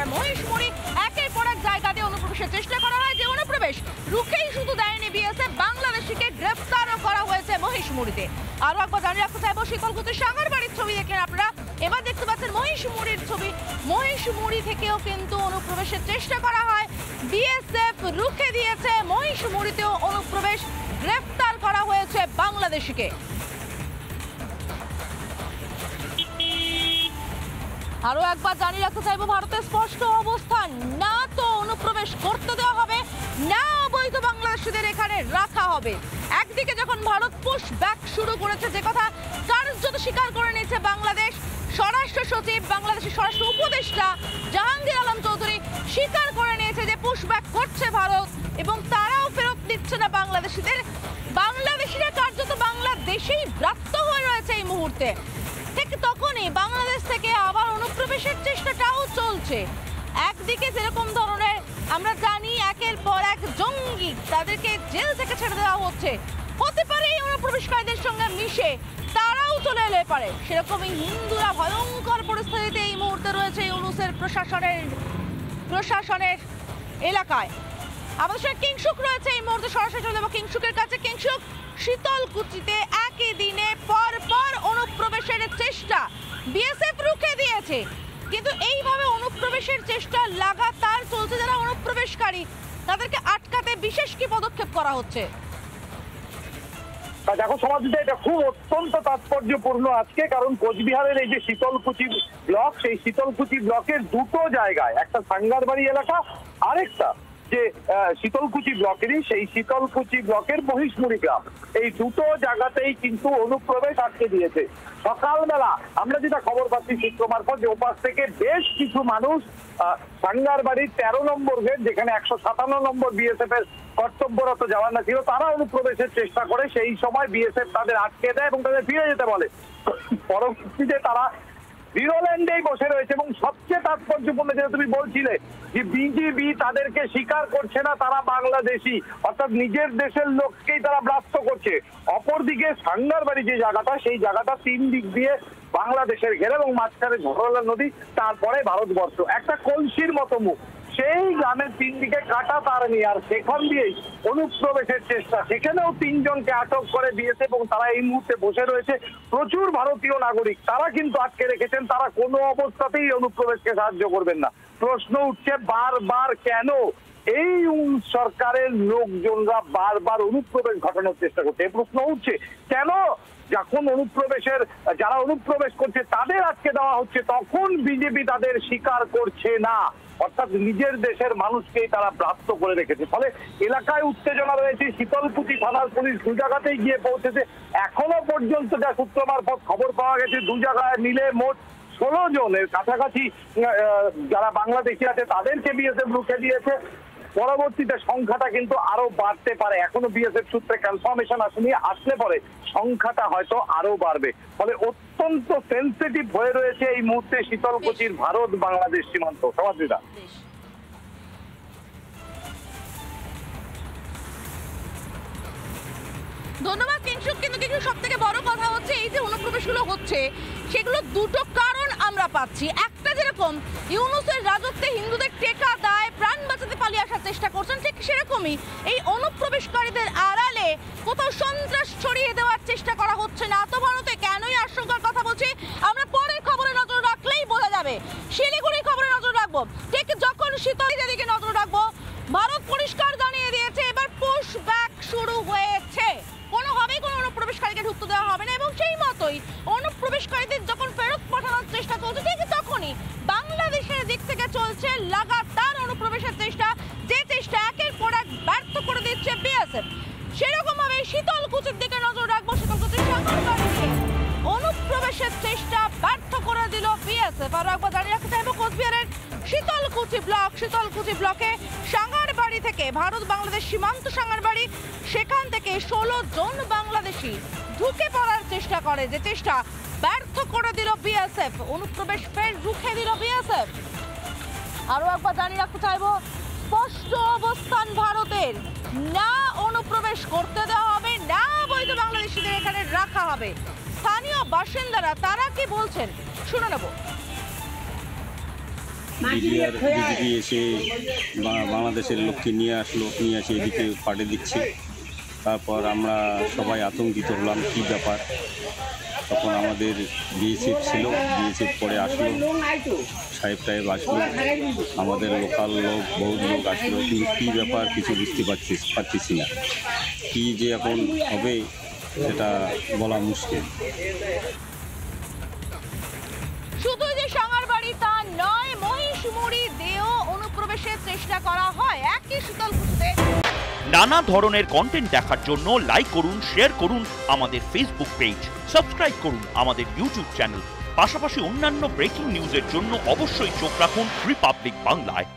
এলাকার মহিষমুড়ি একের পর এক জায়গাতে অনুপ্রবেশের চেষ্টা করা হয়, যে অনুপ্রবেশ রুখেই শুধু দেয়নি বিএসএফ, বাংলাদেশিকে গ্রেফতারও করা হয়েছে মহিষমুড়িতে। আরো একবার জানিয়ে রাখতে চাইবো, শীতলকুচির সাঙ্গারবাড়ির ছবি দেখলেন আপনারা, এবার দেখতে পাচ্ছেন মহিষমুড়ির ছবি। মহিষমুড়ি থেকেও কিন্তু অনুপ্রবেশের চেষ্টা করা হয়, বিএসএফ রুখে দিয়েছে। মহিষমুড়িতেও অনুপ্রবেশ, গ্রেফতার করা হয়েছে বাংলাদেশিকে। আরো একবার জানিয়ে রাখতে চাইবো, ভারতের স্পষ্ট অবস্থান, না তো অনুপ্রবেশ করতে দেওয়া হবে, না অবৈধ বাংলাদেশিদের এখানে রাখা হবে। একদিকে যখন ভারত পুশ ব্যাক শুরু করেছে, যে কথা কার্যত স্বীকার করে নিয়েছে বাংলাদেশ স্বরাষ্ট্র সচিব, বাংলাদেশের স্বরাষ্ট্র উপদেষ্টা জাহাঙ্গীর আলম চৌধুরী স্বীকার করে নিয়েছে যে পুশ ব্যাক করছে ভারত এবং তারাও ফেরত দিচ্ছে না বাংলাদেশিদের। বাংলাদেশিরা কার্যত বাংলাদেশেই ব্রাত্য হয়ে রয়েছে এই মুহূর্তে। ঠিক তখনই বাংলাদেশ থেকে আবার অনুপ্রবেশের চেষ্টাটাও চলছে। একদিকে যেরকম ধরনের আমরা জানি একের পর এক জঙ্গি, তাদেরকে জেল থেকে ছেড়ে দেওয়া হচ্ছে, হতে পারে এই অনুপ্রবেশকারীদের সঙ্গে মিশে তারাও চলে এলে পারে। সেরকমই হিন্দুরা ভয়ঙ্কর পরিস্থিতিতে এই মুহূর্তে রয়েছে ইউনূসের প্রশাসনের এলাকায়। আমাদের সঙ্গে কিংসুক রয়েছে এই মুহূর্তে, সরাসরি চলে যাবো কিংসুকের কাছে। কিংসুক, শীতলকুচিতে একই দিনে পর পর অনুপ্রবেশের চেষ্টা, বিএসএফ রুখে দিয়েছে, কিন্তু এইভাবে অনুপ্রবেশের চেষ্টা লাগাতার চলছে। যারা অনুপ্রবেশকারী তাদেরকে আটকাতে বিশেষ কি পদক্ষেপ করা হচ্ছে? দেখো সমাজে এটা খুব অত্যন্ত তাৎপর্যপূর্ণ আজকে, কারণ কোচবিহারের এই যে শীতলকুচি ব্লক, সেই শীতলকুচি ব্লকের দুটো জায়গায়, একটা সাঙ্গারবাড়ি এলাকা, আরেকটা যে শীতলকুচি ব্লকেরই সেই শীতলকুচি ব্লকের মহিষমুড়ি গ্রাম, এই দুটো জায়গাতেই কিন্তু অনুপ্রবেশ আটকে দিয়েছে। সকালবেলা আমরা যেটা খবর পাচ্ছি সূত্র মারফত, যে ওপাশ থেকে বেশ কিছু মানুষ সাঙ্গারবাড়ির 13 নম্বর গেট, যেখানে 157 নম্বর বিএসএফ এর কর্তব্যরত জওয়ানরা ছিল, তারা অনুপ্রবেশের চেষ্টা করে। সেই সময় বিএসএফ তাদের আটকে দেয় এবং তাদের ফিরে যেতে বলে। পরবর্তীতে তারা জিরোল্যান্ডেই বসে রয়েছে এবং সবচেয়ে তাৎপর্যপূর্ণ যেটা তুমি বলছিলে, যে বিজিবি তাদেরকে স্বীকার করছে না তারা বাংলাদেশি, অর্থাৎ নিজের দেশের লোককেই তারা ব্রাত্য করছে। অপরদিকে সাঙ্গারবাড়ি যে জায়গাটা, সেই জায়গাটা 3 দিক দিয়ে বাংলাদেশের ঘেরা এবং মাঝখানে ঝরলা নদী, তারপরে ভারতবর্ষ, একটা কলসির মতো মুখ। সেই গ্রামের 3 দিকে কাটা তার নিয়ে, আর সেখান দিয়েই অনুপ্রবেশের চেষ্টা। সেখানেও 3 জনকে আটক করে দিয়েছে এবং তারা এই মুহূর্তে বসে রয়েছে। প্রচুর ভারতীয় নাগরিক তারা কিন্তু আটকে রেখেছেন, তারা কোনো অবস্থাতেই অনুপ্রবেশকে সাহায্য করবেন না। প্রশ্ন উঠছে বারবার, কেন এই সরকারের লোকজনরা বারবার অনুপ্রবেশ ঘটানোর চেষ্টা করছে? এই প্রশ্ন উঠছে, কেন যখন যারা অনুপ্রবেশ করছে তাদের আটকে দেওয়া হচ্ছে, তখন বিজেপি তাদের স্বীকার করছে না, অর্থাৎ নিজের দেশের মানুষকেই তারা ব্রাত্য করে রেখেছে। ফলে এলাকায় উত্তেজনা রয়েছে। শীতলকুচি থানার পুলিশ 2 জায়গাতেই গিয়ে পৌঁছেছে। এখনো পর্যন্ত যা সূত্র মারফত খবর পাওয়া গেছে, 2 জায়গায় মিলে মোট 16 জনের কাছাকাছি যারা বাংলাদেশি আছে তাদেরকে বিএসএফ রুখে দিয়েছে। পরবর্তীতে সংখ্যাটা কিন্তু আরো বাড়তে পারে, এখনো বিএসএফ সূত্রে কনফার্মেশন আসেনি, আসলে পরে সংখ্যাটা হয়তো আরো বাড়বে। ফলে অত্যন্ত সেন্সিটিভ হয়ে রয়েছে এই মুহূর্তে শীতলকুচির ভারত বাংলাদেশ সীমান্ত। সমাজবিদা, ধন্যবাদ কিংসুক। কিন্তু সব থেকে বড় কথা হচ্ছে, এই যে অনুপ্রবেশগুলো হচ্ছে সেগুলো দুটো কারণ আমরা পাচ্ছি। একটা যেরকম ইউনূসের রাজত্বে হিন্দুদের টেকা দায় প্রাণ বাঁচাতে পালিয়ে আসার চেষ্টা করছেন, ঠিক সেরকমই এই অনুপ্রবেশকারীদের আড়ালে কোথাও সন্ত্রাস ছড়িয়ে দেওয়ার চেষ্টা করা হচ্ছে না। তো ভারতে কেনই আশঙ্কার কথা বলছি, আমরা পরের খবরে নজর রাখলেই বোঝা যাবে। শিলিগুড়ির খবরে নজর রাখবো, ঠিক যখন শীতলের দিকে নজর রাখবো। ভারত পরিষ্কার জানিয়ে দিয়েছে এবার পুশ ব্যাক শুরু হয়েছে, কোনোভাবেই কোনো অনুপ্রবেশকারীকে ঢুকতে দেওয়া হবে না। এবং সেই মতোই অনুপ্রবেশকারীদের যখন ফেরত পাঠানোর চেষ্টা চলছে, ঠিক তখনই বাংলাদেশের দিক থেকে চলছে লাগাতার অনুপ্রবেশের চেষ্টা, যে চেষ্টা একের পর এক ব্যর্থ করে দিচ্ছে বিএসএফ। সেরকম ভাবে শীতলকুচির দিকে নজর রাখবো। শীতলকুচির সাঙ্গারবাড়িতে অনুপ্রবেশের চেষ্টা ব্যর্থ করে দিল বিএসএফ। আরো একবার জানিয়ে রাখতে চাইবো, কোচবিহারের শীতলকুচি ব্লকে সাঙ্গারবাড়ি থেকে, ভারত বাংলাদেশ সীমান্ত সাঙ্গারবাড়ি, সেখান থেকে 16 জন বাংলাদেশি ঢুকে পড়ার চেষ্টা করে, যে চেষ্টা ব্যর্থ করে দিল বিএসএফ। অনুপ্রবেশ ফের রুখে দিল বিএসএফ। আরো একবার জানিয়ে রাখতে চাইবো, স্পষ্ট অবস্থান ভারতের, না অনুপ্রবেশ করতে দেওয়া হবে, না বৈধ বাংলাদেশিদের এখানে রাখা হবে। স্থানীয় বাসিন্দারা তারা কি বলছেন শুনে নেব। বিজেপি এসে বাংলাদেশের লোককে নিয়ে এসে এদিকে পাঠিয়ে দিচ্ছে। তারপর আমরা সবাই আতঙ্কিত হলাম, কী ব্যাপার। তখন আমাদের বিএসএফ ছিল, বিএসএফ পরে আসলো, সাহেব আসলো, আমাদের লোকাল লোক বহু লোক আসলো, কিন্তু কী ব্যাপার কিছু বুঝতে পারতেছি না। কী যে এখন হবে সেটা বলা মুশকিল। শুধু যে সাঙ্গারবাড়ি তা নয়, মহিষমুড়ি দেও অনুপ্রবেশের চেষ্টা করা হয় একই শীতলকুচিতে। নানা ধরনের কন্টেন্ট দেখার জন্য লাইক করুন, শেয়ার করুন আমাদের ফেসবুক পেজ, সাবস্ক্রাইব করুন আমাদের ইউটিউব চ্যানেল। পাশাপাশি অন্যান্য ব্রেকিং নিউজের জন্য অবশ্যই চোখ রাখুন রিপাবলিক বাংলায়।